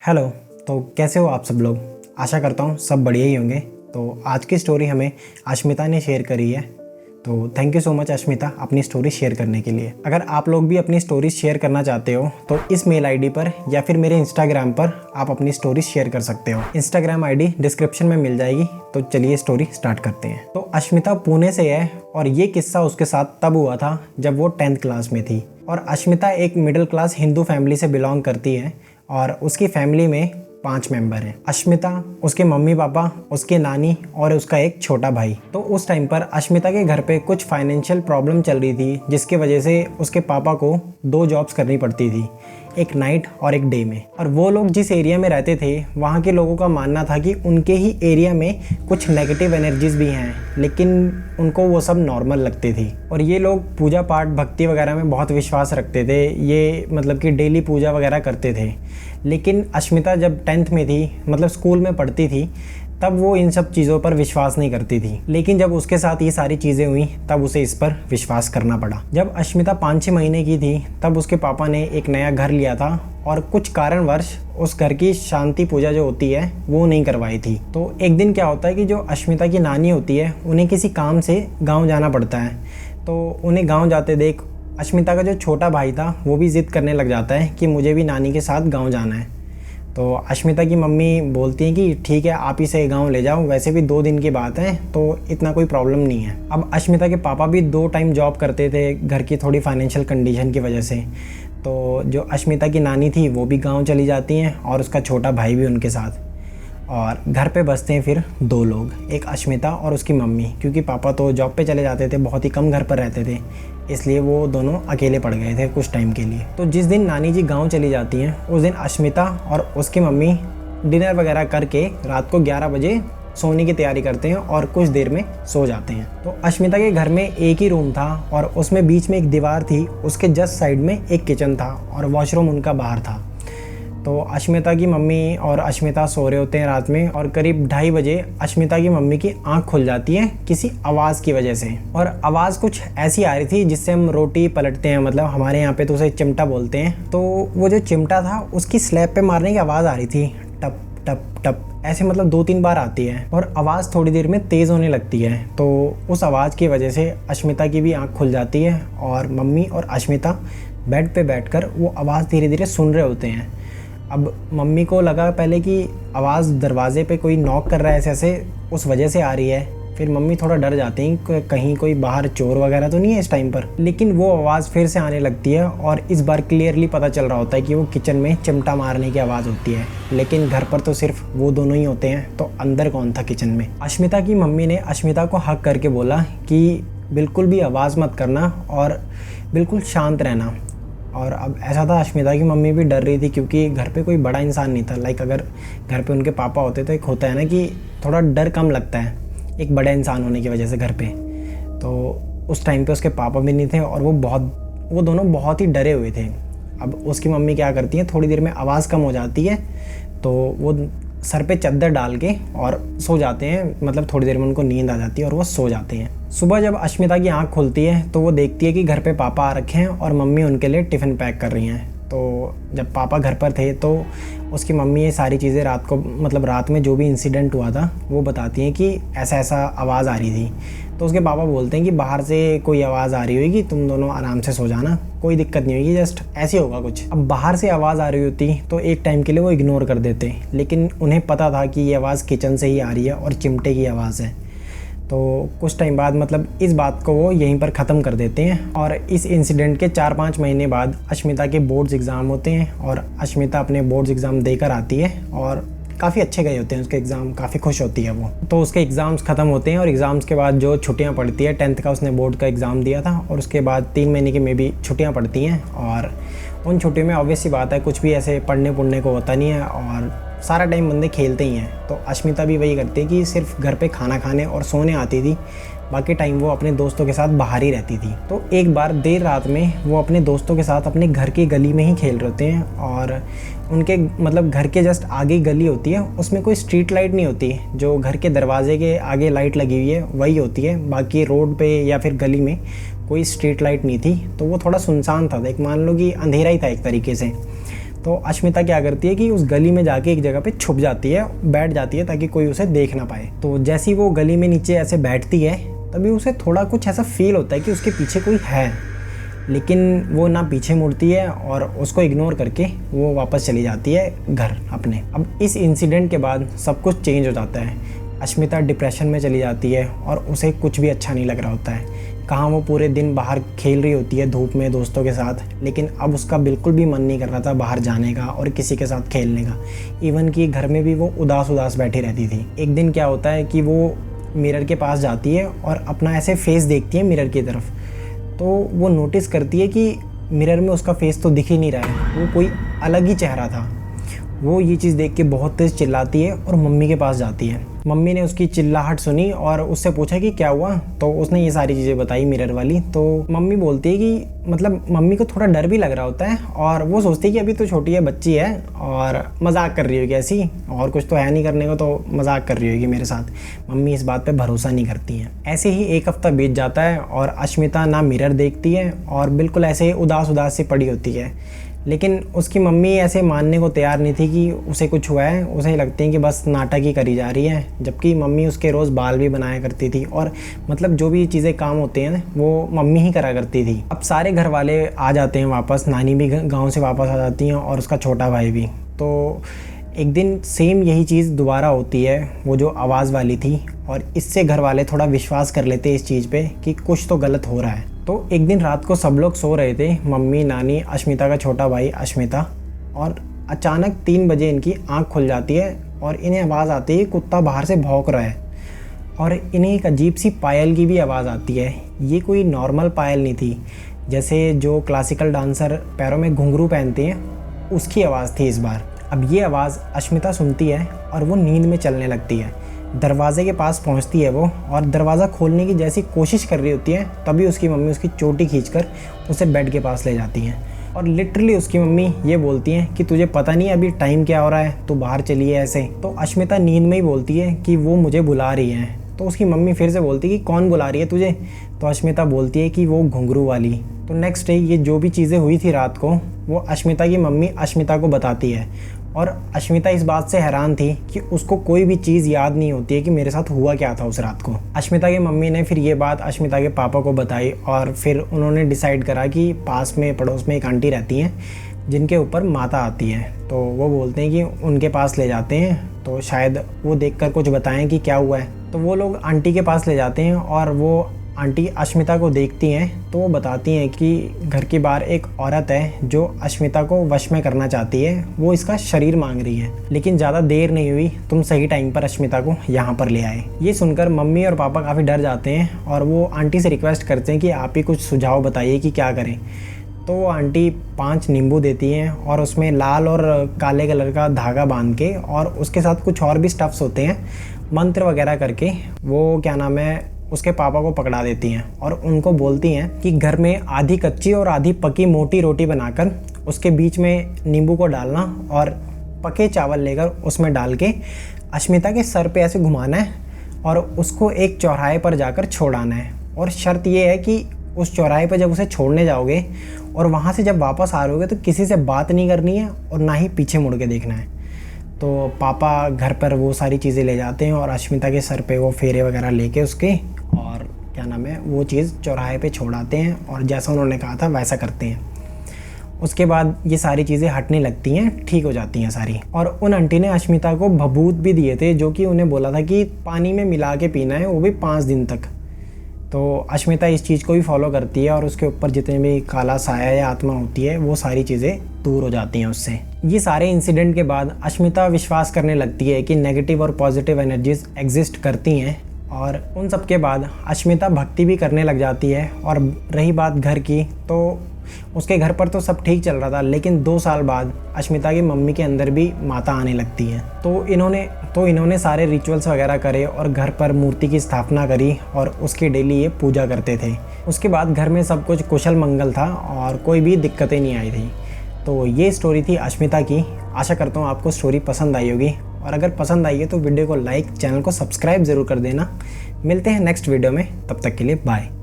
Hello. तो कैसे हो आप सब लोग? आशा करता हूँ सब बढ़िया ही होंगे। तो आज की स्टोरी हमें अश्मिता ने शेयर करी है। तो thank you so much Ashmita अपनी स्टोरी शेयर करने के लिए। अगर आप लोग भी अपनी स्टोरी शेयर करना चाहते हो तो इस मेल आईडी पर या फिर मेरे इंस्टाग्राम पर आप अपनी स्टोरी शेयर कर सकते हो। इंस्टाग्राम आईडी डिस्क्रिप्शन में मिल जाएगी। तो चलिए स्टोरी स्टार्ट करते हैं। तो अश्मिता पुणे से है और ये किस्सा उसके साथ तब हुआ था जब वो 10th क्लास में थी। और अश्मिता एक मिडिल क्लास हिंदू फैमिली से बिलोंग करती है और उसकी फैमिली में 5 मेंबर हैं। अश्मिता, उसके मम्मी पापा, उसकी नानी और उसका एक छोटा भाई। तो उस टाइम पर अश्मिता के घर पे कुछ फाइनेंशियल प्रॉब्लम चल रही थी जिसकी वजह से उसके पापा को 2 जॉब्स करनी पड़ती थी, एक नाइट और एक डे में। और वो लोग जिस एरिया में रहते थे वहाँ के लोगों का मानना था कि उनके ही एरिया में कुछ नेगेटिव एनर्जीज भी हैं, लेकिन उनको वो सब नॉर्मल लगती थी। और ये लोग पूजा पाठ भक्ति वगैरह में बहुत विश्वास रखते थे। ये मतलब कि डेली पूजा वगैरह करते थे। लेकिन अश्मिता जब 10th में थी, मतलब स्कूल में पढ़ती थी, तब वो इन सब चीज़ों पर विश्वास नहीं करती थी। लेकिन जब उसके साथ ये सारी चीज़ें हुई तब उसे इस पर विश्वास करना पड़ा। जब अश्मिता 5-6 महीने की थी तब उसके पापा ने एक नया घर लिया था और कुछ कारणवश उस घर की शांति पूजा जो होती है वो नहीं करवाई थी। तो एक दिन क्या होता है कि जो अश्मिता की नानी होती है उन्हें किसी काम से गाँव जाना पड़ता है। तो उन्हें गाँव जाते देख अश्मिता का जो छोटा भाई था वो भी ज़िद करने लग जाता है कि मुझे भी नानी के साथ गाँव जाना है। तो अश्मिता की मम्मी बोलती हैं कि ठीक है आप इसे गांव ले जाओ, वैसे भी 2 दिन की बात है तो इतना कोई प्रॉब्लम नहीं है। अब अश्मिता के पापा भी 2 टाइम जॉब करते थे घर की थोड़ी फाइनेंशियल कंडीशन की वजह से। तो जो अश्मिता की नानी थी वो भी गांव चली जाती हैं और उसका छोटा भाई भी उनके साथ। और घर पे बसते हैं फिर 2 लोग, एक अश्मिता और उसकी मम्मी, क्योंकि पापा तो जॉब पे चले जाते थे, बहुत ही कम घर पर रहते थे, इसलिए वो दोनों अकेले पड़ गए थे कुछ टाइम के लिए। तो जिस दिन नानी जी गांव चली जाती हैं उस दिन अश्मिता और उसकी मम्मी डिनर वगैरह करके रात को 11 बजे सोने की तैयारी करते हैं और कुछ देर में सो जाते हैं। तो अश्मिता के घर में एक ही रूम था और उसमें बीच में एक दीवार थी, उसके जस्ट साइड में एक किचन था और वॉशरूम उनका बाहर था। तो अश्मिता की मम्मी और अश्मिता सो रहे होते हैं रात में और करीब 2:30 बजे अश्मिता की मम्मी की आंख खुल जाती है किसी आवाज़ की वजह से। और आवाज़ कुछ ऐसी आ रही थी जिससे हम रोटी पलटते हैं, मतलब हमारे यहाँ पे तो उसे चिमटा बोलते हैं। तो वो जो चिमटा था उसकी स्लैब पे मारने की आवाज़ आ रही थी, टप टप टप ऐसे, मतलब 2-3 बार आती है और आवाज़ थोड़ी देर में तेज़ होने लगती है। तो उस आवाज़ की वजह से अश्मिता की भी आँख खुल जाती है और मम्मी और अश्मिता बेड पर बैठ कर वो आवाज़ धीरे धीरे सुन रहे होते हैं। अब मम्मी को लगा पहले कि आवाज़ दरवाज़े पे कोई नॉक कर रहा है ऐसे उस वजह से आ रही है। फिर मम्मी थोड़ा डर जाती हैं कहीं कोई बाहर चोर वगैरह तो नहीं है इस टाइम पर। लेकिन वो आवाज़ फिर से आने लगती है और इस बार क्लियरली पता चल रहा होता है कि वो किचन में चिमटा मारने की आवाज़ होती है। लेकिन घर पर तो सिर्फ वो दोनों ही होते हैं, तो अंदर कौन था किचन में? अश्मिता की मम्मी ने अश्मिता को हक करके बोला कि बिल्कुल भी आवाज़ मत करना और बिल्कुल शांत रहना। और अब ऐसा था, अश्मिता की मम्मी भी डर रही थी क्योंकि घर पे कोई बड़ा इंसान नहीं था। लाइक अगर घर पे उनके पापा होते तो एक होता है ना कि थोड़ा डर कम लगता है एक बड़े इंसान होने की वजह से घर पे। तो उस टाइम पे उसके पापा भी नहीं थे और वो दोनों बहुत ही डरे हुए थे। अब उसकी मम्मी क्या करती है, थोड़ी देर में आवाज़ कम हो जाती है तो वो सर पे चादर डाल के और सो जाते हैं, मतलब थोड़ी देर में उनको नींद आ जाती है और वो सो जाते हैं। सुबह जब अश्मिता की आंख खुलती है तो वो देखती है कि घर पे पापा आ रखे हैं और मम्मी उनके लिए टिफ़िन पैक कर रही हैं। तो जब पापा घर पर थे तो उसकी मम्मी ये सारी चीज़ें रात को, मतलब रात में जो भी इंसिडेंट हुआ था वो बताती हैं कि ऐसा ऐसा आवाज़ आ रही थी। तो उसके पापा बोलते हैं कि बाहर से कोई आवाज़ आ रही होगी, तुम दोनों आराम से सो जाना, कोई दिक्कत नहीं होगी, जस्ट ऐसे होगा कुछ। अब बाहर से आवाज़ आ रही होती तो एक टाइम के लिए वो इग्नोर कर देते, लेकिन उन्हें पता था कि ये आवाज़ किचन से ही आ रही है और चिमटे की आवाज़ है। तो कुछ टाइम बाद, मतलब इस बात को वो यहीं पर ख़त्म कर देते हैं। और इस इंसिडेंट के 4-5 महीने बाद अश्मिता के बोर्ड्स एग्ज़ाम होते हैं और अश्मिता अपने बोर्ड्स एग्ज़ाम देकर आती है और काफ़ी अच्छे गए होते हैं उसके एग्ज़ाम, काफ़ी खुश होती है वो। तो उसके एग्ज़ाम्स ख़त्म होते हैं और एग्ज़ाम्स के बाद जो छुट्टियां पड़ती है, 10th का उसने बोर्ड का एग्ज़ाम दिया था और उसके बाद 3 महीने की में भी छुट्टियाँ पड़ती हैं। और उन छुट्टियों में ऑब्वियस सी बात है कुछ भी ऐसे पढ़ने पुढ़ने को होता नहीं है और सारा टाइम बंदे खेलते ही हैं। तो अश्मिता भी वही करती है कि सिर्फ घर पे खाना खाने और सोने आती थी, बाकी टाइम वो अपने दोस्तों के साथ बाहर ही रहती थी। तो एक बार देर रात में वो अपने दोस्तों के साथ अपने घर की गली में ही खेल रहे होते हैं और उनके, मतलब घर के जस्ट आगे गली होती है, उसमें कोई स्ट्रीट लाइट नहीं होती, जो घर के दरवाजे के आगे लाइट लगी हुई है वही होती है, बाकी रोड पे या फिर गली में कोई स्ट्रीट लाइट नहीं थी। तो वो थोड़ा सुनसान था, एक मान लो कि अंधेरा ही था एक तरीके से। तो अश्मिता क्या करती है कि उस गली में जाके एक जगह पे छुप जाती है, बैठ जाती है ताकि कोई उसे देख ना पाए। तो जैसी वो गली में नीचे ऐसे बैठती है तभी उसे थोड़ा कुछ ऐसा फील होता है कि उसके पीछे कोई है, लेकिन वो ना पीछे मुड़ती है और उसको इग्नोर करके वो वापस चली जाती है घर अपने। अब इस इंसिडेंट के बाद सब कुछ चेंज हो जाता है। अश्मिता डिप्रेशन में चली जाती है और उसे कुछ भी अच्छा नहीं लग रहा होता है। कहाँ वो पूरे दिन बाहर खेल रही होती है धूप में दोस्तों के साथ, लेकिन अब उसका बिल्कुल भी मन नहीं कर रहा था बाहर जाने का और किसी के साथ खेलने का। इवन कि घर में भी वो उदास उदास बैठी रहती थी। एक दिन क्या होता है कि वो मिरर के पास जाती है और अपना ऐसे फेस देखती है मिरर की तरफ। तो वो नोटिस करती है कि मिरर में उसका फेस तो दिख ही नहीं रहा है, वो कोई अलग ही चेहरा था। वो ये चीज़ देख के बहुत तेज़ चिल्लाती है और मम्मी के पास जाती है। मम्मी ने उसकी चिल्लाहट सुनी और उससे पूछा कि क्या हुआ, तो उसने ये सारी चीज़ें बताई मिरर वाली। तो मम्मी बोलती है कि मतलब मम्मी को थोड़ा डर भी लग रहा होता है और वो सोचती है कि अभी तो छोटी है, बच्ची है और मजाक कर रही होगी ऐसी, और कुछ तो है नहीं करने को, तो मजाक कर रही होगी मेरे साथ। मम्मी इस बात पे भरोसा नहीं करती हैं। ऐसे ही एक हफ्ता बीत जाता है और अश्मिता ना मिरर देखती है और बिल्कुल ऐसे उदास उदास सी पड़ी होती है। लेकिन उसकी मम्मी ऐसे मानने को तैयार नहीं थी कि उसे कुछ हुआ है। उसे लगती है कि बस नाटक ही करी जा रही है, जबकि मम्मी उसके रोज़ बाल भी बनाया करती थी और मतलब जो भी चीज़ें काम होते हैं वो मम्मी ही करा करती थी। अब सारे घर वाले आ जाते हैं वापस, नानी भी गांव से वापस आ जाती हैं और उसका छोटा भाई भी। तो एक दिन सेम यही चीज़ दोबारा होती है, वो जो आवाज़ वाली थी, और इससे घर वाले थोड़ा विश्वास कर लेते हैं इस चीज़ पे कि कुछ तो गलत हो रहा है। तो एक दिन रात को सब लोग सो रहे थे, मम्मी, नानी, अश्मिता का छोटा भाई अश्मिता, और अचानक 3 बजे इनकी आंख खुल जाती है और इन्हें आवाज़ आती है कुत्ता बाहर से भौंक रहा है और इन्हें एक अजीब सी पायल की भी आवाज़ आती है। ये कोई नॉर्मल पायल नहीं थी, जैसे जो क्लासिकल डांसर पैरों में घुंघरू पहनते हैं उसकी आवाज़ थी इस बार। अब ये आवाज़ अश्मिता सुनती है और वो नींद में चलने लगती है। दरवाजे के पास पहुंचती है वो और दरवाज़ा खोलने की जैसी कोशिश कर रही होती है, तभी उसकी मम्मी उसकी चोटी खींचकर उसे बेड के पास ले जाती हैं और लिटरली उसकी मम्मी ये बोलती हैं कि तुझे पता नहीं अभी टाइम क्या हो रहा है, तू बाहर चली है ऐसे। तो अश्मिता नींद में ही बोलती है कि वो मुझे बुला रही है। तो उसकी मम्मी फिर से बोलती है कि कौन बुला रही है तुझे? तो अश्मिता बोलती है कि वो घुंघरू वाली। तो नेक्स्ट डे ये जो भी चीज़ें हुई थी रात को वो अश्मिता की मम्मी अश्मिता को बताती है और अश्मिता इस बात से हैरान थी कि उसको कोई भी चीज़ याद नहीं होती है कि मेरे साथ हुआ क्या था उस रात को। अश्मिता की मम्मी ने फिर ये बात अश्मिता के पापा को बताई और फिर उन्होंने डिसाइड करा कि पास में पड़ोस में एक आंटी रहती हैं जिनके ऊपर माता आती है। तो वो बोलते हैं कि उनके पास ले जाते हैं, तो शायद वो देखकर कुछ बताएं कि क्या हुआ है। तो वो लोग आंटी के पास ले जाते हैं और वो आंटी अश्मिता को देखती हैं तो वो बताती हैं कि घर के बाहर एक औरत है जो अश्मिता को वश में करना चाहती है, वो इसका शरीर मांग रही है। लेकिन ज़्यादा देर नहीं हुई, तुम सही टाइम पर अश्मिता को यहाँ पर ले आए। ये सुनकर मम्मी और पापा काफ़ी डर जाते हैं और वो आंटी से रिक्वेस्ट करते हैं कि आप ही कुछ सुझाव बताइए कि क्या करें। तो वो आंटी 5 नींबू देती हैं और उसमें लाल और काले कलर का धागा बांध के और उसके साथ कुछ और भी स्टफ्स होते हैं, मंत्र वगैरह करके वो क्या नाम है उसके पापा को पकड़ा देती हैं और उनको बोलती हैं कि घर में आधी कच्ची और आधी पकी मोटी रोटी बनाकर उसके बीच में नींबू को डालना और पके चावल लेकर उसमें डाल के अश्मिता के सर पे ऐसे घुमाना है और उसको एक चौराहे पर जाकर छोड़ाना है। और शर्त ये है कि उस चौराहे पर जब उसे छोड़ने जाओगे और वहाँ से जब वापस आ रहोगे तो किसी से बात नहीं करनी है और ना ही पीछे मुड़ के देखना है। तो पापा घर पर वो सारी चीज़ें ले जाते हैं और अश्मिता के सर पे वो फेरे वगैरह लेके उसके और क्या नाम है वो चीज़ चौराहे पे छोड़ाते हैं और जैसा उन्होंने कहा था वैसा करते हैं। उसके बाद ये सारी चीज़ें हटने लगती हैं, ठीक हो जाती हैं सारी। और उन आंटी ने अश्मिता को भभूत भी दिए थे जो कि उन्हें बोला था कि पानी में मिला के पीना है, वो भी 5 दिन तक। तो अश्मिता इस चीज़ को भी फॉलो करती है और उसके ऊपर जितने भी काला साया या आत्मा होती है वो सारी चीज़ें दूर हो जाती हैं उससे। ये सारे इंसिडेंट के बाद अश्मिता विश्वास करने लगती है कि नेगेटिव और पॉजिटिव एनर्जीज एग्जिस्ट करती हैं और उन सब के बाद अश्मिता भक्ति भी करने लग जाती है। और रही बात घर की, तो उसके घर पर तो सब ठीक चल रहा था, लेकिन 2 साल बाद अश्मिता की मम्मी के अंदर भी माता आने लगती है। तो इन्होंने सारे रिचुअल्स वगैरह करे और घर पर मूर्ति की स्थापना करी और उसकी डेली ये पूजा करते थे। उसके बाद घर में सब कुछ कुशल मंगल था और कोई भी दिक्कतें नहीं आई थी। तो ये स्टोरी थी अश्मिता की। आशा करता हूँ आपको स्टोरी पसंद आई होगी और अगर पसंद आई है तो वीडियो को लाइक, चैनल को सब्सक्राइब ज़रूर कर देना। मिलते हैं नेक्स्ट वीडियो में, तब तक के लिए बाय।